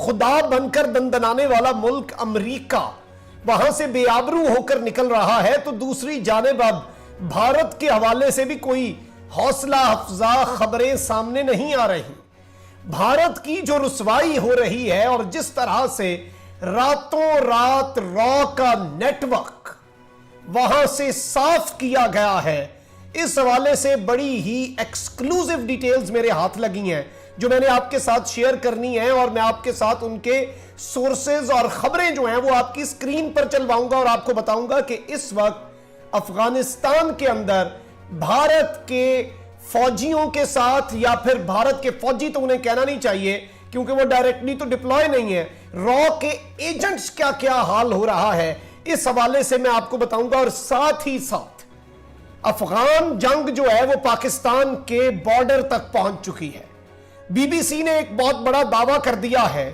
खुदा बनकर दंदनाने वाला मुल्क अमेरिका वहां से बेआबरू होकर निकल रहा है, तो दूसरी जानिब अब भारत के हवाले से भी कोई हौसला अफजा खबरें सामने नहीं आ रही। भारत की जो रुसवाई हो रही है और जिस तरह से रातों रात रॉ का नेटवर्क वहां से साफ किया गया है, इस हवाले से बड़ी ही एक्सक्लूसिव डिटेल्स मेरे हाथ लगी हैं जो मैंने आपके साथ शेयर करनी है, और मैं आपके साथ उनके सोर्सेज और खबरें जो हैं वो आपकी स्क्रीन पर चलवाऊंगा और आपको बताऊंगा कि इस वक्त अफगानिस्तान के अंदर भारत के फौजियों के साथ, या फिर भारत के फौजी तो उन्हें कहना नहीं चाहिए क्योंकि वो डायरेक्टली तो डिप्लॉय नहीं है, रॉ के एजेंट्स क्या क्या हाल हो रहा है, इस हवाले से मैं आपको बताऊंगा। और साथ ही साथ अफगान जंग जो है वो पाकिस्तान के बॉर्डर तक पहुंच चुकी है। बीबीसी ने एक बहुत बड़ा दावा कर दिया है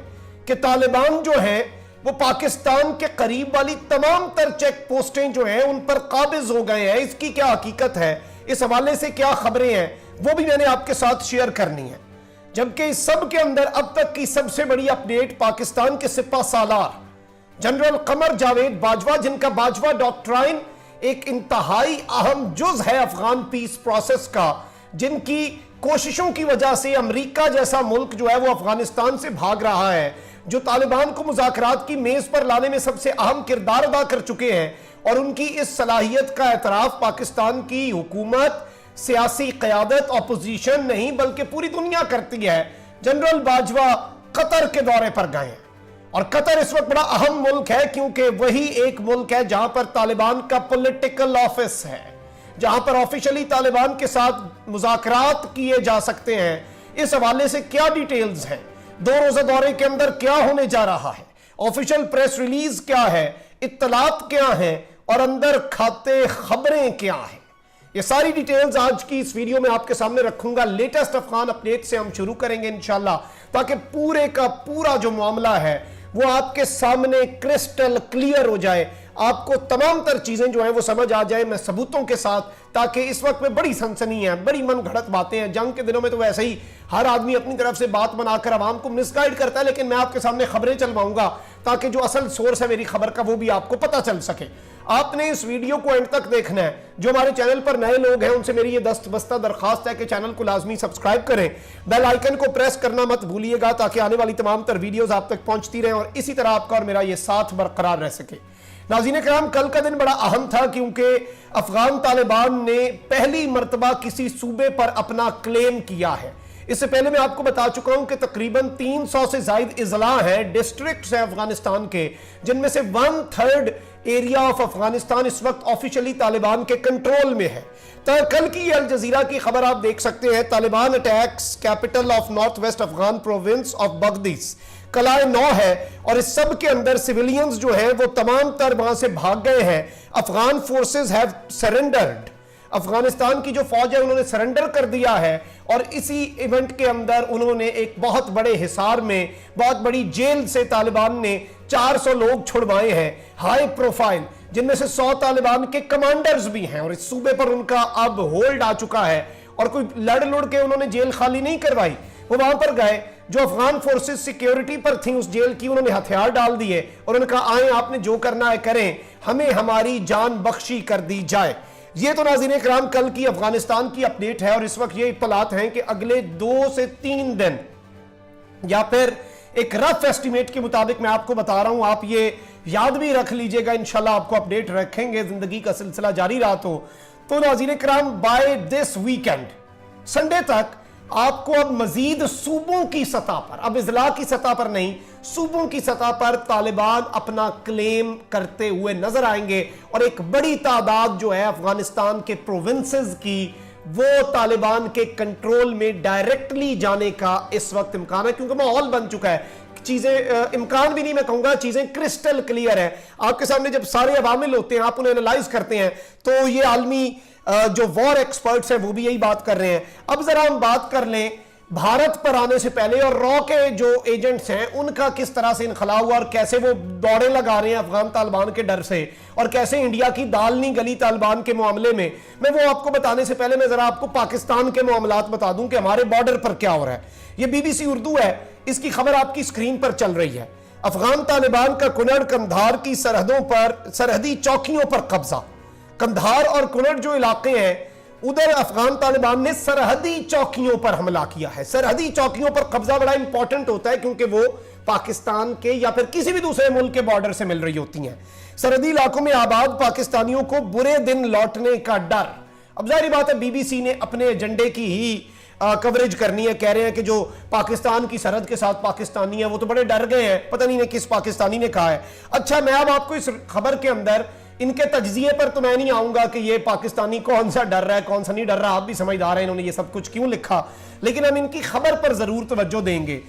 कि तालिबान जो है वो पाकिस्तान के करीब वाली तमाम तर चेक पोस्टें जो हैं उन पर काबिज हो गए हैं। इसकी क्या हकीकत है, इस हवाले से क्या खबरें हैं, वो भी मैंने आपके साथ शेयर करनी है। जबकि इस सब के अंदर अब तक की सबसे बड़ी अपडेट पाकिस्तान के सिपा सालार जनरल कमर जावेद बाजवा, जिनका बाजवा डॉक्ट्राइन एक इंतहाई अहम जुज है अफगान पीस प्रोसेस का, जिनकी कोशिशों की वजह से अमेरिका जैसा मुल्क जो है वो अफगानिस्तान से भाग रहा है, जो तालिबान को मुज़ाकरात की मेज पर लाने में सबसे अहम किरदार अदा कर चुके हैं, और उनकी इस सलाहियत का एतराफ पाकिस्तान की हुकूमत, सियासी क़यादत, अपोजिशन नहीं बल्कि पूरी दुनिया करती है। जनरल बाजवा कतर के दौरे पर गए हैं, और कतर इस वक्त बड़ा अहम मुल्क है क्योंकि वही एक मुल्क है जहां पर तालिबान का पॉलिटिकल ऑफिस है, जहां पर ऑफिशियली तालिबान के साथ मुज़ाकरात किए जा सकते हैं। इस हवाले से क्या डिटेल्स हैं, 2 रोजा दौरे के अंदर क्या होने जा रहा है, ऑफिशियल प्रेस रिलीज क्या है, इत्तलात क्या है, और अंदर खाते खबरें क्या है, ये सारी डिटेल्स आज की इस वीडियो में आपके सामने रखूंगा। लेटेस्ट अफगान अपडेट से हम शुरू करेंगे इंशाल्लाह, ताकि पूरे का पूरा जो मामला है वो आपके सामने क्रिस्टल क्लियर हो जाए, आपको तमाम तर चीजें जो हैं वो समझ आ जाए, मैं सबूतों के साथ, ताकि इस वक्त में बड़ी सनसनी है, बड़ी मन घड़त बातें हैं। जंग के दिनों में तो वैसे ही हर आदमी अपनी तरफ से बात बनाकर आवाम को मिसगाइड करता है, लेकिन मैं आपके सामने खबरें चलवाऊंगा ताकि जो असल सोर्स है मेरी खबर का वो भी आपको पता चल सके। आपने इस वीडियो को एंड तक देखना है। जो हमारे चैनल पर नए लोग हैं उनसे मेरी ये दस्तबस्ता दरखास्त है कि चैनल को लाजमी सब्सक्राइब करें, बेल आइकन को प्रेस करना मत भूलिएगा ताकि आने वाली तमाम तर वीडियोस आप तक पहुंचती रहें और इसी तरह आपका और मेरा ये साथ बरकरार रह सके। नाज़रीन किराम, कल का दिन बड़ा अहम था क्योंकि अफगान तालिबान ने पहली मर्तबा किसी सूबे पर अपना क्लेम किया है। इससे पहले मैं आपको बता चुका हूं कि तकरीबन 300 से ज्यादा इजला हैं, डिस्ट्रिक्ट्स हैं अफगानिस्तान के, जिनमें से 1/3 एरिया ऑफ अफगानिस्तान इस वक्त ऑफिशियली तालिबान के कंट्रोल में है। तो कल की अल जजीरा की खबर आप देख सकते हैं, Taliban attacks capital of north west Afghan province of Badghis, कलाए 9 है, और इस सब के अंदर सिविलियंस जो हैं वो तमाम तर वहां से भाग गए हैं। Afghan forces have surrendered, Afghanistan की जो फौज है उन्होंने सरेंडर कर दिया है, और इसी इवेंट के अंदर उन्होंने एक बहुत बड़े हिसार में, बहुत बड़ी जेल से तालिबान ने 400 लोग छुड़वाए हैं, हाई प्रोफाइल, जिनमें से 100 तालिबान के कमांडर्स भी हैं, और इस सूबे पर उनका अब होल्ड आ चुका है। और कोई लड़ लुड़ के उन्होंने जेल खाली नहीं करवाई, वो वहां पर गए, जो अफगान फोर्सेस सिक्योरिटी पर थी उस जेल की, उन्होंने हथियार डाल दिए और उन्होंने कहा आए आपने जो करना है करें, हमें हमारी जान बख्शी कर दी जाए। ये तो नाज़रीन किराम कल की अफगानिस्तान की अपडेट है, और इस वक्त ये इत्तलात हैं कि अगले 2 से 3 दिन, या फिर एक रफ एस्टिमेट के मुताबिक मैं आपको बता रहा हूं, आप ये याद भी रख लीजिएगा, इंशाल्लाह आपको अपडेट रखेंगे, जिंदगी का सिलसिला जारी रहा तो नाज़रीन किराम बाय दिस वीकेंड संडे तक आपको अब मजीद सूबों की सतह पर, अब इजला की सतह पर नहीं, सूबों की सतह पर तालिबान अपना क्लेम करते हुए नजर आएंगे, और एक बड़ी तादाद जो है अफगानिस्तान के प्रोविंसेस की वो तालिबान के कंट्रोल में डायरेक्टली जाने का इस वक्त इम्कान है, क्योंकि माहौल बन चुका है। चीजें इम्कान भी नहीं मैं कहूंगा, चीजें क्रिस्टल क्लियर है आपके सामने। जब सारे अवामिल होते हैं, आप उन्हें एनालाइज करते हैं, तो ये आलमी जो वॉर एक्सपर्ट्स हैं वो भी यही बात कर रहे हैं। अब जरा हम बात कर लें भारत पर आने से पहले और रॉ के जो एजेंट्स हैं उनका किस तरह से इनखला हुआ और कैसे वो दौड़े लगा रहे हैं अफगान तालिबान के डर से, और कैसे इंडिया की दाल नहीं गली तालिबान के मामले में। मैं वो आपको बताने से पहले मैं जरा आपको पाकिस्तान के मामलात बता दूं कि हमारे बॉर्डर पर क्या हो रहा है। ये बीबीसी उर्दू है, इसकी खबर आपकी स्क्रीन पर चल रही है। अफगान तालिबान का कुनड़ कंधार की सरहदों पर सरहदी चौकियों पर कब्जा। कंधार और कुनड़ जो इलाके हैं उधर अफगान तालिबान ने सरहदी चौकियों पर हमला किया है। सरहदी चौकियों पर कब्जा बड़ा इंपॉर्टेंट होता है क्योंकि वो पाकिस्तान के या फिर किसी भी दूसरे मुल्क के बॉर्डर से मिल रही होती हैं। सरहदी इलाकों में आबाद पाकिस्तानियों को बुरे दिन लौटने का डर। अब जाहिर बात है बीबीसी ने अपने एजेंडे की ही कवरेज करनी है। कह रहे हैं कि जो पाकिस्तान की सरहद के साथ पाकिस्तानी है वो तो बड़े डर गए हैं, पता नहीं किस पाकिस्तानी ने कहा है। अच्छा, मैं अब आपको इस खबर के अंदर इनके तज्जिए पर तो मैं नहीं आऊंगा कि ये पाकिस्तानी कौन सा डर रहा है कौन सा नहीं डर रहा, आप भी समझदार हैं इन्होंने ये सब कुछ क्यों लिखा, लेकिन हम इनकी खबर पर जरूर तवज्जो देंगे।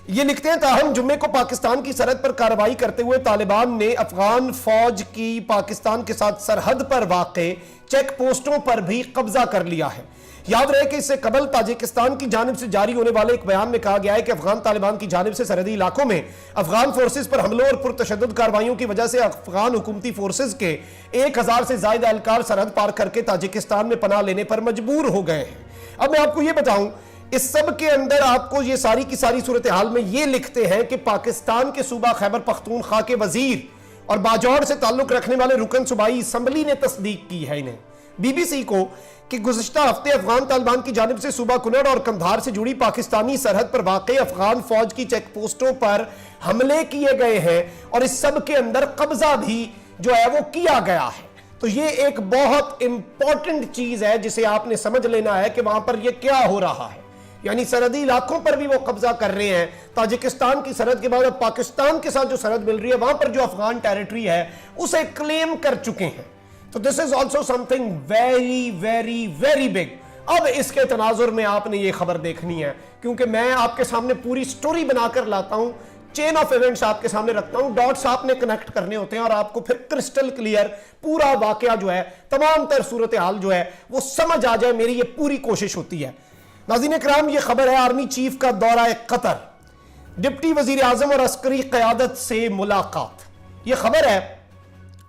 ये लिखते हैं, ताहम जुम्मे को पाकिस्तान की सरहद पर कार्रवाई करते हुए तालिबान ने अफगान फौज की पाकिस्तान के साथ सरहद पर वाक़े चेक पोस्टों पर भी कब्जा कर लिया है। याद रहे कि इससे कबल ताजिकिस्तान की जानिब से जारी होने वाले एक बयान में कहा गया है कि अफगान तालिबान की जानिब से सरहदी इलाकों में अफगान फोर्सेज पर हमलों और पुरतशद्दुद कार्रवाइयों की वजह से अफगान हुकूमती फोर्सेज के 1000 से ज्यादा एहलकार सरहद पार करके ताजिकिस्तान में पनाह लेने पर मजबूर हो गए हैं। अब मैं आपको यह बताऊं, इस सब के अंदर आपको ये सारी की सारी सूरत हाल में ये लिखते हैं कि पाकिस्तान के सूबा खैबर पख्तूनख्वा के वजीर और बाजौर से ताल्लुक रखने वाले रुकन सूबाई असम्बली ने तस्दीक की है इन्हें बीबीसी को कि गुज़िश्ता हफ्ते अफगान तालिबान की जानिब से सूबा कुनड़ और कंधार से जुड़ी पाकिस्तानी सरहद पर वाक़ई अफगान फौज की चेक पोस्टों पर हमले किए गए हैं और इस सब के अंदर कब्जा भी जो है वो किया गया है। तो ये एक बहुत इंपॉर्टेंट चीज है जिसे आपने समझ लेना है कि वहां पर ये क्या हो रहा है। यानी सरहदी इलाकों पर भी वो कब्जा कर रहे हैं। ताजिकिस्तान की सरहद के बाद अब पाकिस्तान के साथ जो सरहद मिल रही है वहां पर जो अफगान टेरिटरी है उसे क्लेम कर चुके हैं। तो this is also something very very very big. अब इसके तनाजुर में आपने ये खबर देखनी है क्योंकि मैं आपके सामने पूरी स्टोरी बनाकर लाता हूं, चेन ऑफ इवेंट्स आपके सामने रखता हूं, डॉट्स आपने कनेक्ट करने होते हैं और आपको फिर क्रिस्टल क्लियर पूरा वाकया जो है, तमाम तर सूरत हाल जो है वो समझ आ जाए। मेरी ये पूरी कोशिश होती है। नाज़रीन इकराम, ये खबर है आर्मी चीफ का दौरा कतर, डिप्टी वजीर आजम और अस्करी क़यादत से मुलाकात। ये खबर है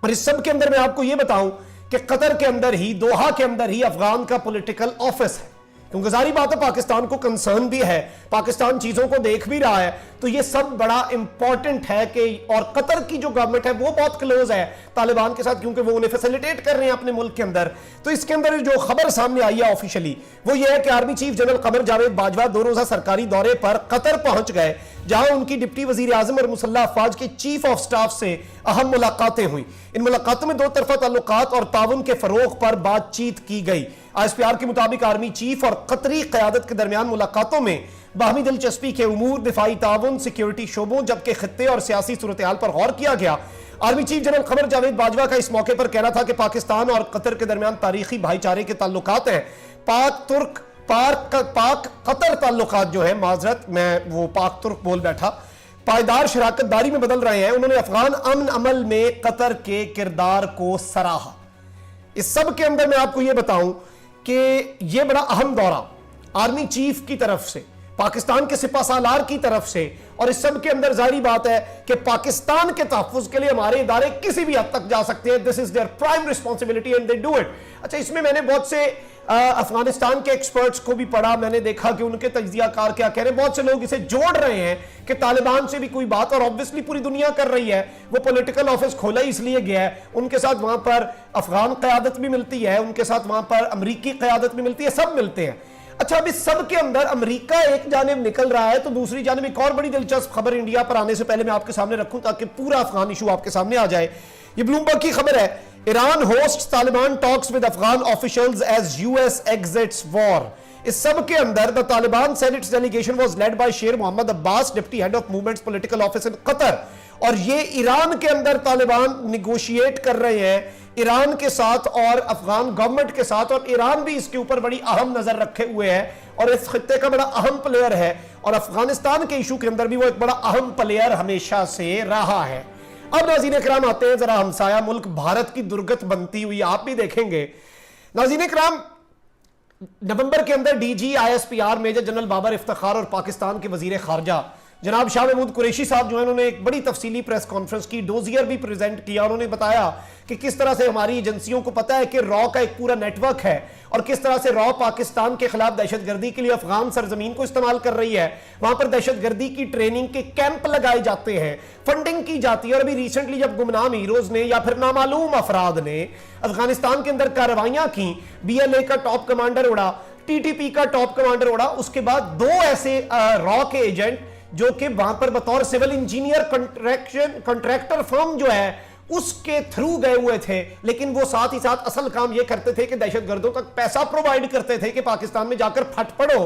और इस सब के अंदर मैं आपको यह बताऊं कि कतर के अंदर ही, दोहा के अंदर ही अफगान का पॉलिटिकल ऑफिस है। क्योंकि जारी बात है पाकिस्तान को कंसर्न भी है, पाकिस्तान चीजों को देख भी रहा है, तो ये सब बड़ा इंपॉर्टेंट है कि और कतर की जो गवर्नमेंट है वो बहुत क्लोज है तालिबान के साथ क्योंकि वो उन्हें फैसिलिटेट कर रहे हैं अपने मुल्क के अंदर। तो इसके अंदर जो खबर सामने आई है ऑफिशियली वो ये है कि army chief general Qamar Javed Bajwa 2 रोजा सरकारी दौरे पर कतर पहुंच गए जहां उनकी डिप्टी वजीर आजम और मुसल्लह अफवाज के चीफ ऑफ स्टाफ से अहम मुलाकातें हुई। इन मुलाकातों में 2 तरफा ताल्लुकात और ताउन के फरोग पर बातचीत की गई। ISPR के मुताबिक आर्मी चीफ और कतरी क़यादत के दरमियान मुलाकातों में बाहमी दिलचस्पी के उमूर, दिफाई ताउन, सिक्योरिटी शोबों जबकि खित्ते और सियासी सूरत हाल पर गौर किया गया। Army chief general Qamar Javed Bajwa का इस मौके पर कहना था कि पाकिस्तान और कतर के दरमियान तारीखी भाईचारे के ताल्लुकात हैं। पाक कतर ताल्लुकात जो है, माजरत मैं वो पाक तुर्क बोल बैठा, पायदार शराकतदारी में बदल रहे हैं। उन्होंने अफगान अमन अमल में कतर के किरदार को सराहा। इस सब के अंदर मैं आपको यह बताऊं कि यह बड़ा अहम दौरा आर्मी चीफ की तरफ से, पाकिस्तान के सिपा सालार की तरफ से, और इस सब के अंदर जाहिर बात है कि पाकिस्तान के तहफ्फुज़ के लिए हमारे इदारे किसी भी हद तक जा सकते हैं। This is their prime responsibility and they do it. अच्छा, इसमें मैंने बहुत से अफगानिस्तान के एक्सपर्ट्स को भी पढ़ा, मैंने देखा कि उनके तज्जियाकार क्या कह रहे हैं। बहुत से लोग इसे जोड़ रहे हैं कि तालिबान से भी कोई बात, और ऑब्वियसली पूरी दुनिया कर रही है। वो पॉलिटिकल ऑफिस खोला इसलिए गया है, उनके साथ वहां पर अफगान क़यादत भी मिलती है, उनके साथ वहां पर अमरीकी क़यादत भी मिलती है, सब मिलते हैं। अच्छा, अब इस सब के अंदर अमेरिका एक जानिब निकल रहा है तो दूसरी जानिब एक और बड़ी दिलचस्प खबर इंडिया पर आने से पहले मैं आपके सामने रखूं ताकि पूरा अफगान इशू आपके सामने आ जाए। ये ब्लूमबर्ग की खबर है, Iran hosts Taliban talks with Afghan officials as US exits war. इस सब के अंदर the Taliban said its delegation was led by Sher Mohammad Abbas, deputy head of movement's political office in Qatar. और ये ईरान के अंदर तालिबान निगोशिएट कर रहे हैं ईरान के साथ और अफगान गवर्नमेंट के साथ, और ईरान भी इसके ऊपर बड़ी अहम नजर रखे हुए है और इस खित्ते का बड़ा अहम प्लेयर है, और अफगानिस्तान के इशू के अंदर भी वो एक बड़ा अहम प्लेयर हमेशा से रहा है। अब नाज़रीन इकराम आते हैं जरा हमसाया मुल्क भारत की दुर्गत बनती हुई, आप भी देखेंगे नाज़रीन इकराम, नवंबर के अंदर DG ISPR major general Babar Iftikhar और पाकिस्तान के वजीर खारजा जनाब शाह महमूद कुरैशी साहब जो है उन्होंने एक बड़ी तफसीली प्रेस कॉन्फ्रेंस की, डोजियर भी प्रेजेंट किया। उन्होंने बताया कि किस तरह से हमारी एजेंसियों को पता है कि रॉ का एक पूरा नेटवर्क है और किस तरह से रॉ पाकिस्तान के खिलाफ दहशतगर्दी के लिए अफगान सरजमीन को इस्तेमाल कर रही है। वहां पर दहशतगर्दी की ट्रेनिंग के कैंप लगाए जाते हैं, फंडिंग की जाती है। और अभी रिसेंटली जब गुमनाम हीरोज ने या फिर नामालूम अफराद ने अफगानिस्तान के अंदर कार्रवाइयां की, BLA का टॉप कमांडर उड़ा, TTP का टॉप कमांडर उड़ा, उसके बाद 2 ऐसे रॉ के एजेंट जो कि वहां पर बतौर सिविल इंजीनियर कॉन्ट्रैक्टर फर्म जो है उसके थ्रू गए हुए थे, लेकिन वो साथ ही साथ असल काम ये करते थे कि दहशतगर्दों तक पैसा प्रोवाइड करते थे कि पाकिस्तान में जाकर फट पड़ो।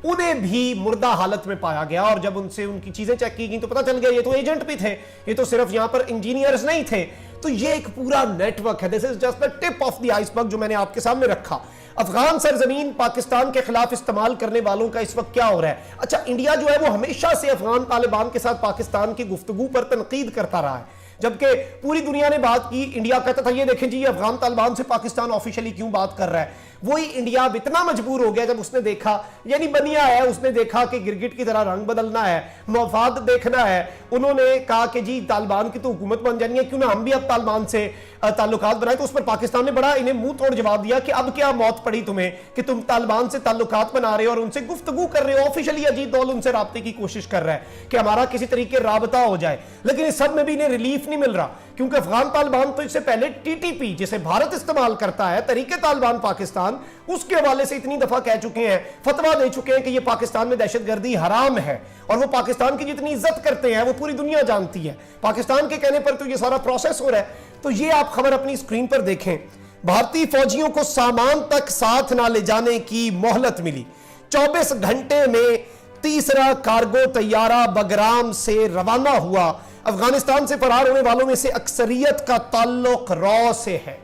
उन्हें भी मुर्दा हालत में पाया गया और जब उनसे उनकी चीजें चेक की गई तो पता चल गया ये तो एजेंट भी थे, ये तो सिर्फ यहां पर इंजीनियर्स नहीं थे। तो ये एक पूरा नेटवर्क है। This is just the tip of the iceberg जो मैंने आपके सामने रखा। अफगान सरजमीन पाकिस्तान के खिलाफ इस्तेमाल करने वालों का इस वक्त क्या हो रहा है। अच्छा, इंडिया जो है वो हमेशा से अफगान तालिबान के साथ पाकिस्तान की गुफ्तगू पर तनकीद करता रहा है, जबकि पूरी दुनिया ने बात की। इंडिया कहता था ये देखें जी अफगान तालिबान से पाकिस्तान ऑफिशियली क्यों बात कर रहा है। वही इंडिया अब इतना मजबूर हो गया जब उसने देखा, यानी बनिया है, उसने देखा कि गिरगिट की तरह रंग बदलना है, मफाद देखना है। उन्होंने कहा कि जी तालिबान की तो हुकूमत बन जानी है, क्यों ना हम भी अब तालिबान से ताल्लुकात बनाए। तो उस पर पाकिस्तान ने बड़ा इन्हें मुंह तोड़ जवाब दिया कि अब क्या मौत पड़ी तुम्हें कि तुम तालिबान से ताल्लुकात बना रहे हो और उनसे गुफ्तगू कर रहे हो। ऑफिशियली अजीत दौल उनसे राब्ते की कोशिश कर रहा है कि हमारा किसी तरीके राबता हो जाए, लेकिन इस सब में भी इन्हें रिलीफ नहीं मिल रहा, क्योंकि अफगान तालिबान तो इससे पहले TTP जिसे भारत इस्तेमाल करता है, तरीके तालिबान पाकिस्तान, उसके हवाले से इतनी दफा कह चुके हैं, फतवा दे चुके हैं कि यह पाकिस्तान में दहशतगर्दी हराम है। और वो पाकिस्तान की जितनी इज्जत करते हैं वो पूरी दुनिया जानती है। पाकिस्तान के कहने पर तो ये सारा प्रोसेस हो रहा है। तो ये आप खबर अपनी स्क्रीन पर देखें। भारतीय फौजियों को सामान तक साथ ना ले जाने की मोहलत मिली। 24 घंटे में तीसरा कार्गो तैयारा बगराम से रवाना हुआ। अफगानिस्तान से फरार होने वालों में से अक्सरियत का ताल्लुक रॉ से है।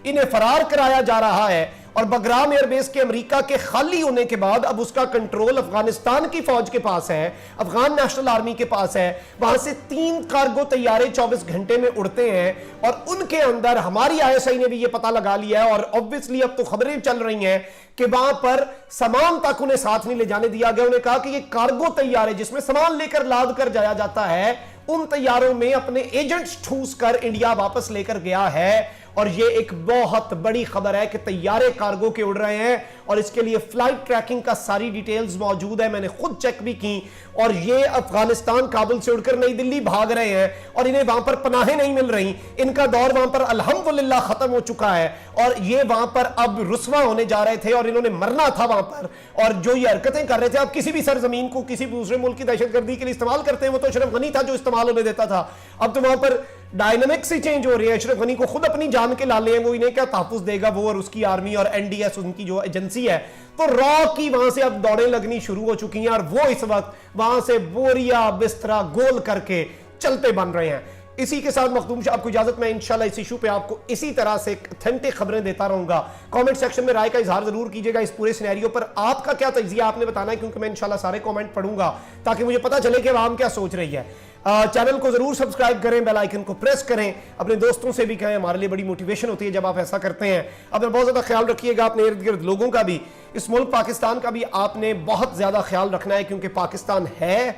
इन्हें फरार कराया जा रहा है और बगराम एयरबेस के अमेरिका के खाली होने के बाद अब उसका कंट्रोल अफगानिस्तान की फौज के पास है, अफगान नेशनल आर्मी के पास है। वहां से 3 कार्गो तैयारे 24 घंटे में उड़ते हैं और उनके अंदर हमारी ISI ने भी यह पता लगा लिया है और ऑब्वियसली अब तो खबरें चल रही हैं कि वहां पर सामान तक उन्हें साथ नहीं ले जाने दिया गया। उन्हें कहा कि ये कार्गो तैयारे जिसमें सामान लेकर लाद कर जाया जाता है, उन तैयारों में अपने एजेंट्स ठूस कर इंडिया वापस लेकर गया है। और ये एक बहुत बड़ी खबर है कि तैयारे कार्गो के उड़ रहे हैं और इसके लिए फ्लाइट ट्रैकिंग का सारी डिटेल्स मौजूद है, मैंने खुद चेक भी की। और ये अफगानिस्तान काबुल से उड़कर नई दिल्ली भाग रहे हैं और इन्हें वहां पर पनाहें नहीं मिल रही। इनका दौर वहां पर अल्हम्दुलिल्लाह खत्म हो चुका है और ये वहां पर अब रुस्वा होने जा रहे थे और इन्होंने मरना था वहां पर। और जो ये हरकतें कर रहे थे, अब किसी भी सरजमीन को किसी दूसरे मुल्क की दहशतगर्दी के लिए इस्तेमाल करते हैं। वो तो अशरफ गनी था जो इस्तेमाल होने देता था, अब तो वहां पर डायनामिक्स ही चेंज हो रही है। अशरफ गनी को खुद अपनी जान के लाले हैं, वो इन्हें क्या तहफ्फुज़ देगा, वो और उसकी आर्मी और NDS उनकी जो एजेंसी है। तो रॉ की वहां से अब दौड़ें लगनी शुरू हो चुकी हैं और वो इस वक्त वहां से बोरिया बिस्तरा गोल करके चलते बन रहे हैं। इसी के साथ मखदूम साहब को इजाजत, मैं इंशाल्लाह इस इशू पे आपको इसी तरह से ऑथेंटिक खबरें देता रहूंगा। कमेंट सेक्शन में राय का इजहार जरूर कीजिएगा इस पूरे सिनेरियो पर। आपका क्या तजिया आपने बताना है, क्योंकि मैं इंशाल्लाह सारे कमेंट पढ़ूंगा ताकि मुझे पता चले कि आवाम क्या सोच रही है। चैनल को जरूर सब्सक्राइब करें, बेल आइकन को प्रेस करें, अपने दोस्तों से भी कहें, हमारे लिए बड़ी मोटिवेशन होती है जब आप ऐसा करते हैं। अपना बहुत ज्यादा ख्याल रखिएगा, अपने इर्द गिर्द लोगों का भी, इस मुल्क पाकिस्तान का भी आपने बहुत ज्यादा ख्याल रखना है, क्योंकि पाकिस्तान है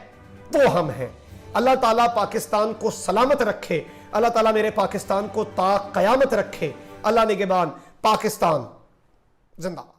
तो हम हैं। अल्लाह ताला पाकिस्तान को सलामत रखे, अल्लाह ताला मेरे पाकिस्तान को ता क़यामत रखे। अल्लाह निगहबान, पाकिस्तान जिंदाबाद।